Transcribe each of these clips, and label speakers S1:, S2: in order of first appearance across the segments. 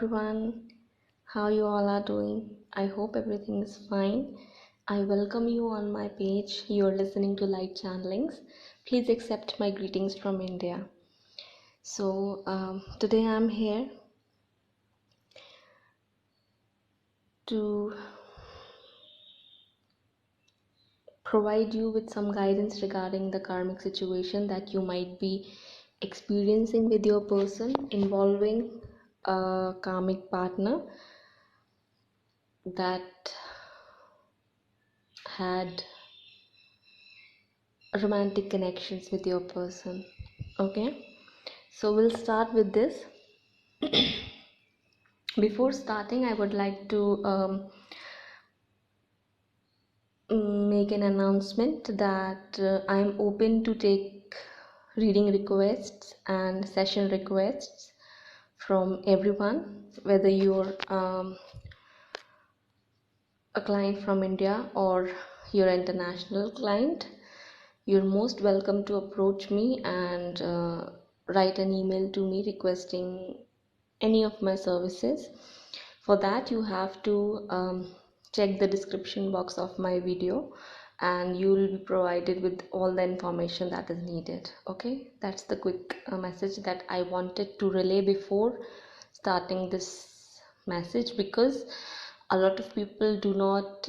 S1: everyone, how you all are doing? I hope everything is fine. I welcome you on my page. You're listening to Light Channelings. Please accept my greetings from India. Today I'm here to provide you with some guidance regarding the karmic situation that you might be experiencing with your person involving a karmic partner that had romantic connections with your person. Okay, so we'll start with this. Before starting, I would like to make an announcement that I'm open to take reading requests and session requests from everyone, whether you're a client from India or you're an international client. You're most welcome to approach me and write an email to me requesting any of my services. For that, you have to check the description box of my video and you will be provided with all the information that is needed. Okay, that's the quick message that I wanted to relay before starting this message, because a lot of people do not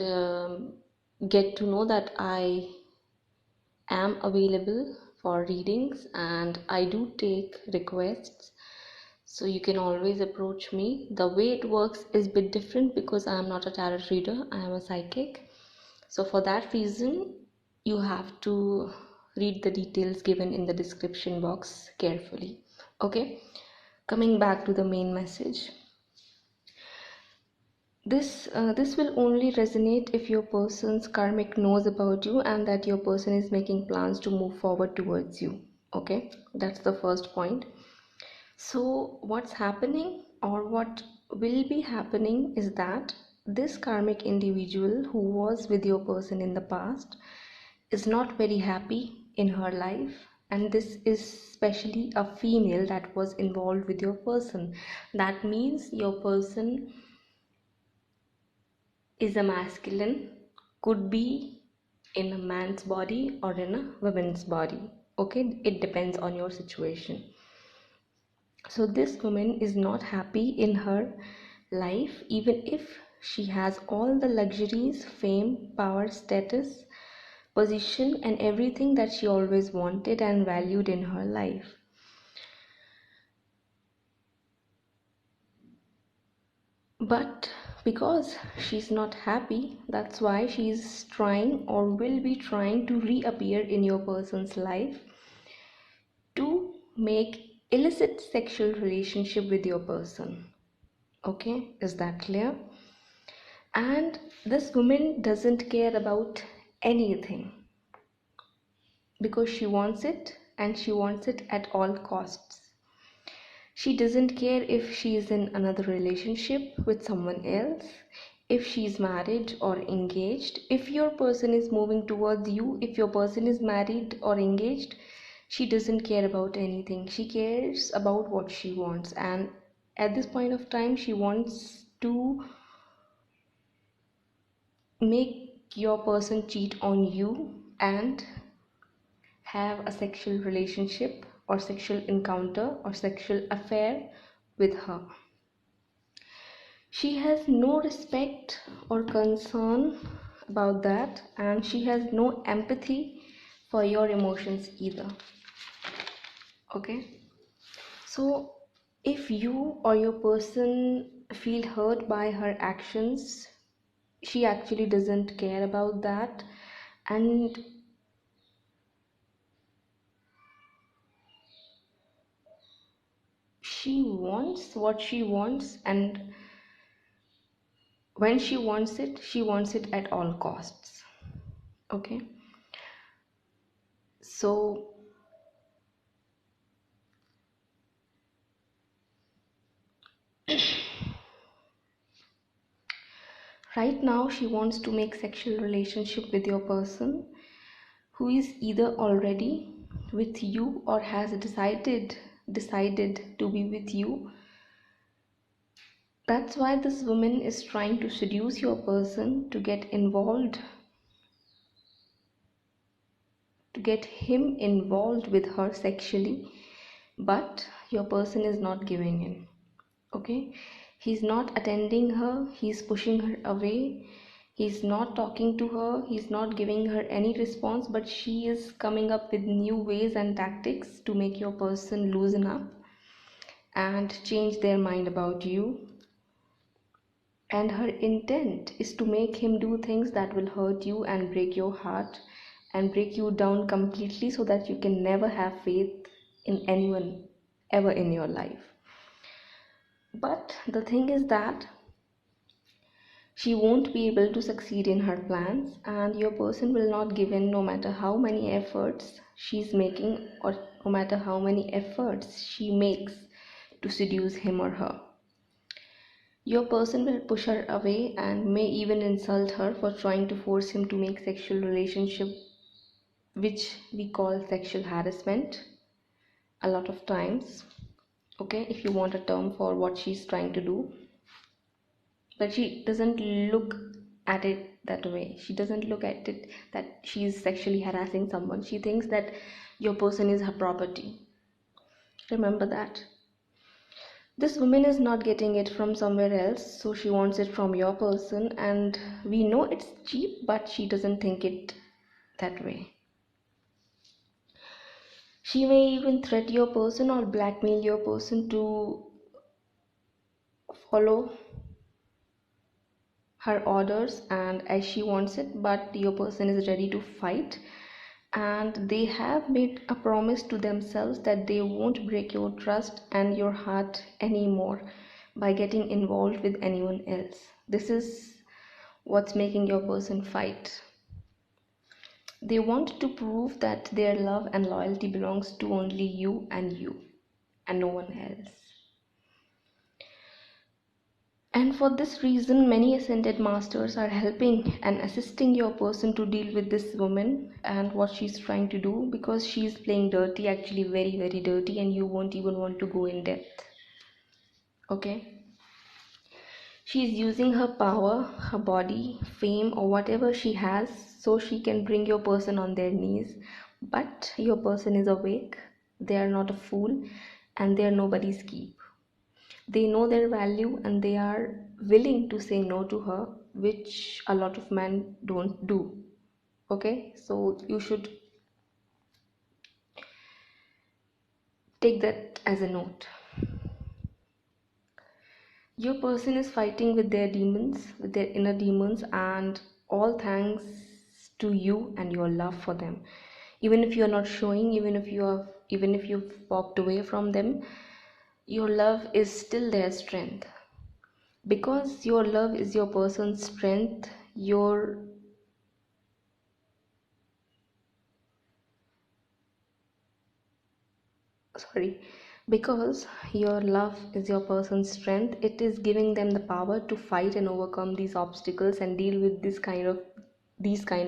S1: get to know that I am available for readings and I do take requests. So you can always approach me. The way it works is a bit different because I am not a tarot reader, I am a psychic. So for that reason, you have to read the details given in the description box carefully. Okay, coming back to the main message. This will only resonate if your person's karmic knows about you and that your person is making plans to move forward towards you. Okay, that's the first point. So what's happening or what will be happening is that this karmic individual who was with your person in the past is not very happy in her life, and this is especially a female that was involved with your person. That means your person is a masculine, could be in a man's body or in a woman's body. Okay, it depends on your situation. So this woman is not happy in her life, even if she has all the luxuries, fame, power, status, position and everything that she always wanted and valued in her life. But because she's not happy, that's why she's trying or will be trying to reappear in your person's life to make illicit sexual relationship with your person. Okay, is that clear? And this woman doesn't care about anything because she wants it and she wants it at all costs. She doesn't care if she is in another relationship with someone else, if she is married or engaged, if your person is moving towards you, if your person is married or engaged. She doesn't care about anything. She cares about what she wants, and at this point of time she wants to make your person cheat on you and have a sexual relationship or sexual encounter or sexual affair with her. She has no respect or concern about that, and she has no empathy for your emotions either. Okay, so if you or your person feel hurt by her actions, she actually doesn't care about that, and she wants what she wants, and when she wants it at all costs. Okay, so right now she wants to make sexual relationship with your person who is either already with you or has decided to be with you That's why this woman is trying to seduce your person to get involved, to get him involved with her sexually, but your person is not giving in. Okay, he's not attending her, he's pushing her away, he's not talking to her, he's not giving her any response, but she is coming up with new ways and tactics to make your person loosen up and change their mind about you. And her intent is to make him do things that will hurt you and break your heart and break you down completely, so that you can never have faith in anyone ever in your life. But the thing is that she won't be able to succeed in her plans, and your person will not give in no matter how many efforts she's making, or no matter how many efforts she makes to seduce him or her. Your person will push her away and may even insult her for trying to force him to make sexual relationship, which we call sexual harassment a lot of times. Okay, if you want a term for what she's trying to do. But she doesn't look at it that way. She doesn't look at it that she's sexually harassing someone. She thinks that your person is her property. Remember that. This woman is not getting it from somewhere else, so she wants it from your person, and we know it's cheap, but she doesn't think it that way. She may even threaten your person or blackmail your person to follow her orders and as she wants it, but your person is ready to fight, and they have made a promise to themselves that they won't break your trust and your heart anymore by getting involved with anyone else. This is what's making your person fight. They want to prove that their love and loyalty belongs to only you and no one else. And for this reason, many ascended masters are helping and assisting your person to deal with this woman and what she's trying to do, because she's playing dirty, actually very, very dirty, and you won't even want to go in depth. Okay? She's using her power, her body, fame, or whatever she has so she can bring your person on their knees. But your person is awake, they are not a fool, and they are nobody's keep. They know their value and they are willing to say no to her, which a lot of men don't do. Okay, so you should take that as a note. Your person is fighting with their demons, with their inner demons, and all thanks to you and your love for them. Even if you are not showing, even if you've walked away from them, your love is still their strength. Because your love is your person's strength, because your love is your person's strength, it is giving them the power to fight and overcome these obstacles and deal with these kind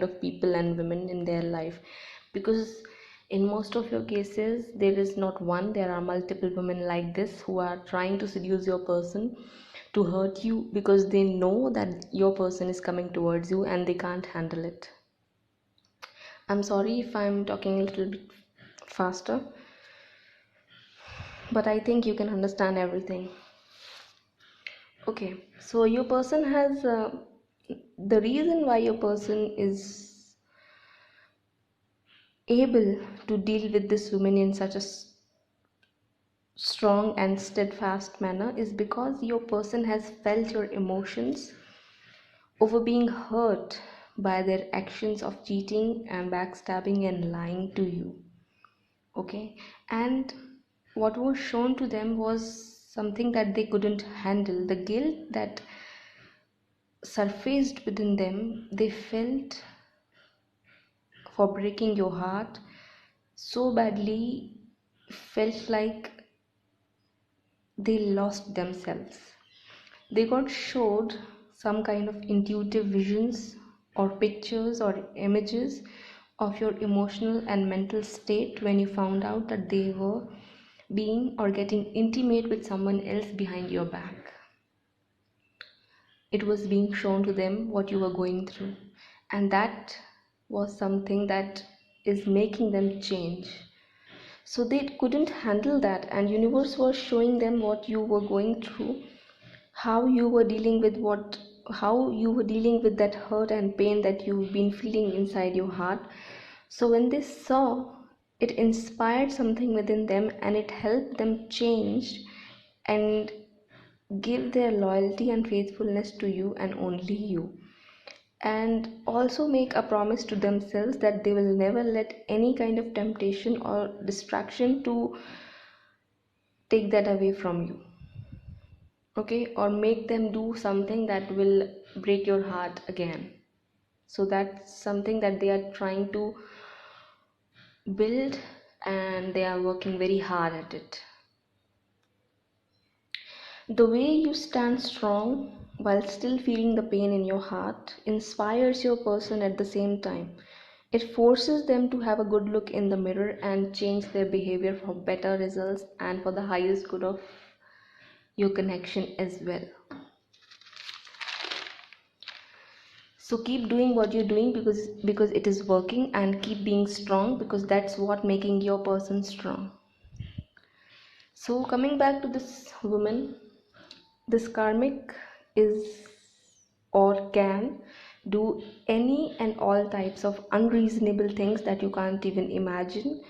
S1: of people and women in their life. Because in most of your cases, there is not one, there are multiple women like this who are trying to seduce your person to hurt you, because they know that your person is coming towards you and they can't handle it. I'm sorry if I'm talking a little bit faster, but I think you can understand everything. Okay, so your person has the reason why your person is able to deal with this woman in such a strong and steadfast manner is because your person has felt your emotions over being hurt by their actions of cheating and backstabbing and lying to you. Okay, and what was shown to them was something that they couldn't handle. The guilt that surfaced within them, they felt for breaking your heart so badly, felt like they lost themselves. They got showed some kind of intuitive visions or pictures or images of your emotional and mental state when you found out that they were being or getting intimate with someone else behind your back. it was being shown to them what you were going through, and that was something that is making them change. So they couldn't handle that, and universe was showing them what you were going through, how you were dealing with what how you were dealing with that hurt and pain that you've been feeling inside your heart. So when they saw, it inspired something within them, and it helped them change and give their loyalty and faithfulness to you and only you, and also make a promise to themselves that they will never let any kind of temptation or distraction to take that away from you, okay, or make them do something that will break your heart again. So that's something that they are trying to build, and they are working very hard at it. The way you stand strong while still feeling the pain in your heart inspires your person at the same time. It forces them to have a good look in the mirror and change their behavior for better results and for the highest good of your connection as well. So keep doing what you're doing because it is working, and keep being strong because that's what making your person strong. So coming back to this woman, this karmic is or can do any and all types of unreasonable things that you can't even imagine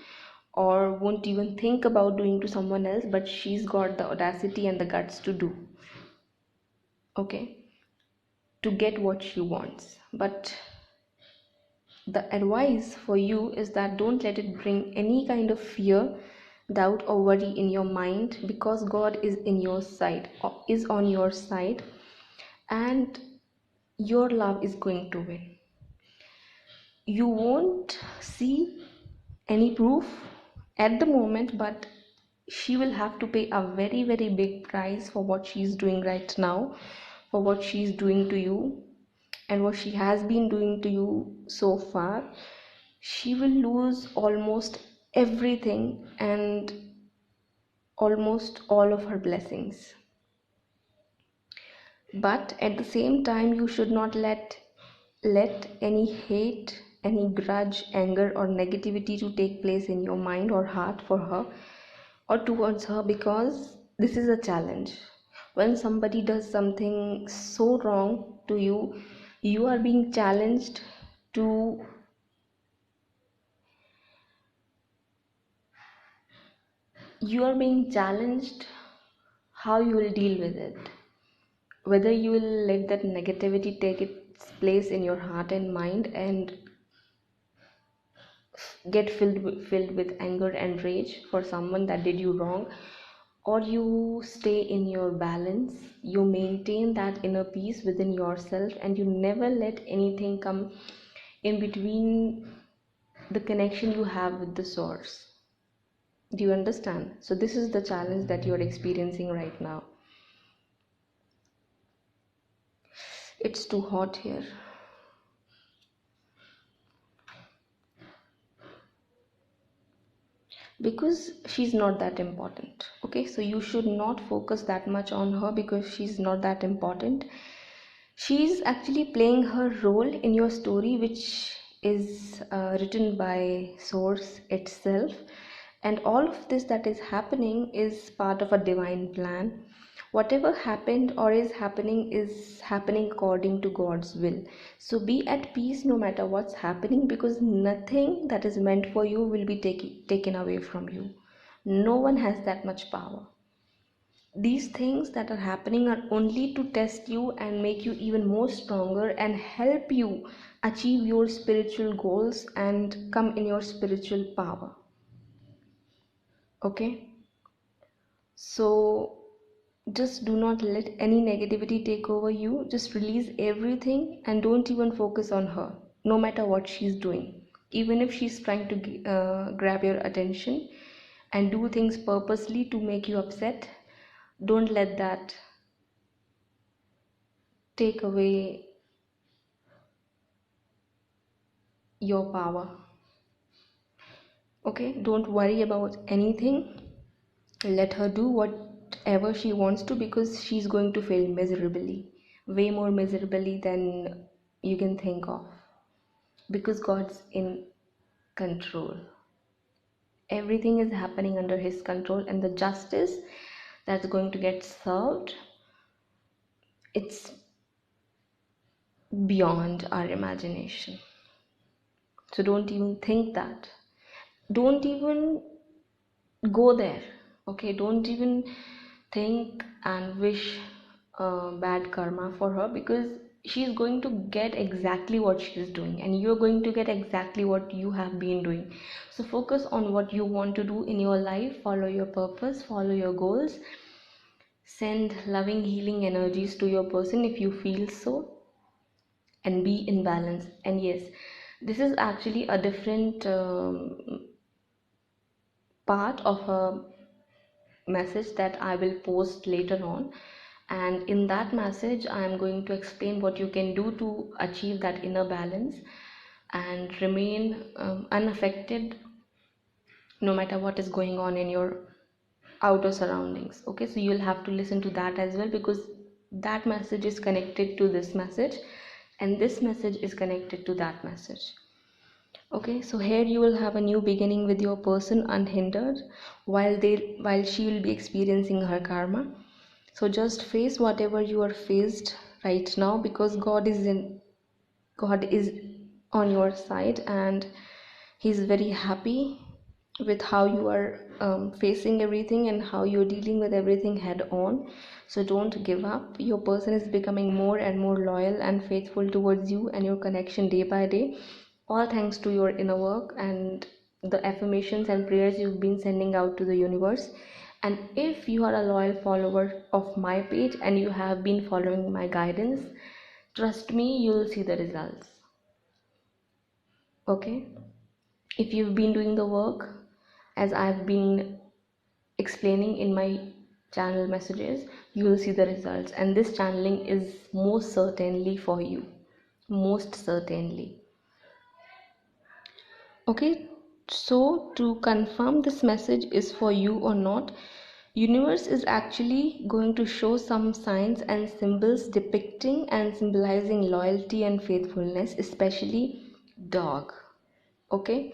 S1: or won't even think about doing to someone else, but she's got the audacity and the guts to do, okay, to get what she wants. But the advice for you is that don't let it bring any kind of fear, doubt, or worry in your mind, because God is in your side, or is on your side, and your love is going to win. You won't see any proof at the moment, but she will have to pay a very, very big price for what she's doing right now, for what she's doing to you, and what she has been doing to you so far. She will lose almost everything and almost all of her blessings. But at the same time, you should not let any hate, any grudge, anger, or negativity to take place in your mind or heart for her or towards her, because this is a challenge. When somebody does something so wrong to you, you are being challenged to how you will deal with it, whether you will let that negativity take its place in your heart and mind and get filled with anger and rage for someone that did you wrong, or you stay in your balance, you maintain that inner peace within yourself, and you never let anything come in between the connection you have with the source. Do you understand? So this is the challenge that you're experiencing right now. It's too hot here. Because she's not that important, okay, so you should not focus that much on her because she's not that important. She's actually playing her role in your story, which is written by source itself, and all of this that is happening is part of a divine plan. Whatever happened or is happening according to God's will. So be at peace no matter what's happening, because nothing that is meant for you will be taken away from you. No one has that much power. These things that are happening are only to test you and make you even more stronger and help you achieve your spiritual goals and come in your spiritual power. Okay? So just do not let any negativity take over you. Just release everything and don't even focus on her, no matter what she's doing. Even if she's trying to grab your attention and do things purposely to make you upset, don't let that take away your power. Okay, don't worry about anything. Let her do whatever she wants to, because she's going to fail miserably. way more miserably than you can think of, because God's in control. Everything is happening under His control, and the justice that's going to get served, it's beyond our imagination. So don't even think that. Don't even go there. Okay, don't even think and wish bad karma for her, because she's going to get exactly what she's doing, and you're going to get exactly what you have been doing. So focus on what you want to do in your life, follow your purpose, follow your goals, send loving healing energies to your person if you feel so, and be in balance. And yes, this is actually a different part of a message that I will post later on, and in that message I am going to explain what you can do to achieve that inner balance and remain unaffected no matter what is going on in your outer surroundings. Okay, so you'll have to listen to that as well, because that message is connected to this message, and this message is connected to that message. Okay, so here you will have a new beginning with your person unhindered, while she will be experiencing her karma. So just face whatever you are faced right now, because God is on your side, and He's very happy with how you are facing everything and how you're dealing with everything head on. So don't give up. Your person is becoming more and more loyal and faithful towards you and your connection day by day, all thanks to your inner work and the affirmations and prayers you've been sending out to the universe. And if you are a loyal follower of my page and you have been following my guidance, trust me, you'll see the results. Okay, if you've been doing the work as I've been explaining in my channel messages, you will see the results, and this channeling is most certainly for you, most certainly. Okay, so to confirm this message is for you or not, universe is actually going to show some signs and symbols depicting and symbolizing loyalty and faithfulness, especially dog. Okay,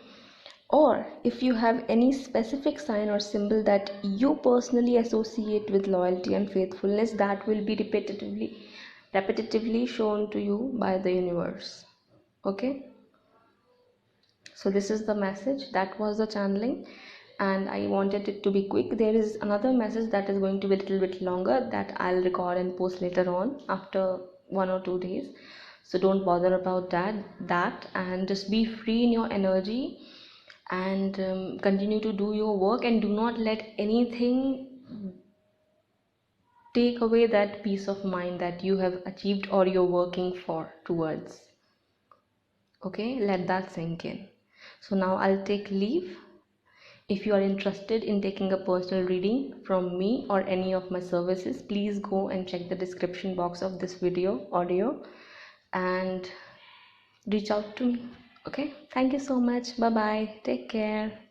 S1: or if you have any specific sign or symbol that you personally associate with loyalty and faithfulness, that will be repetitively shown to you by the universe. Okay, so this is the message. That was the channeling, and I wanted it to be quick. There is another message that is going to be a little bit longer that I'll record and post later on after 1 or 2 days. So don't bother about that and just be free in your energy, and continue to do your work, and do not let anything take away that peace of mind that you have achieved or you're working for towards. Okay, let that sink in. So now I'll take leave. If you are interested in taking a personal reading from me or any of my services, please go and check the description box of this audio, and reach out to me. Okay, thank you so much. Bye bye, take care.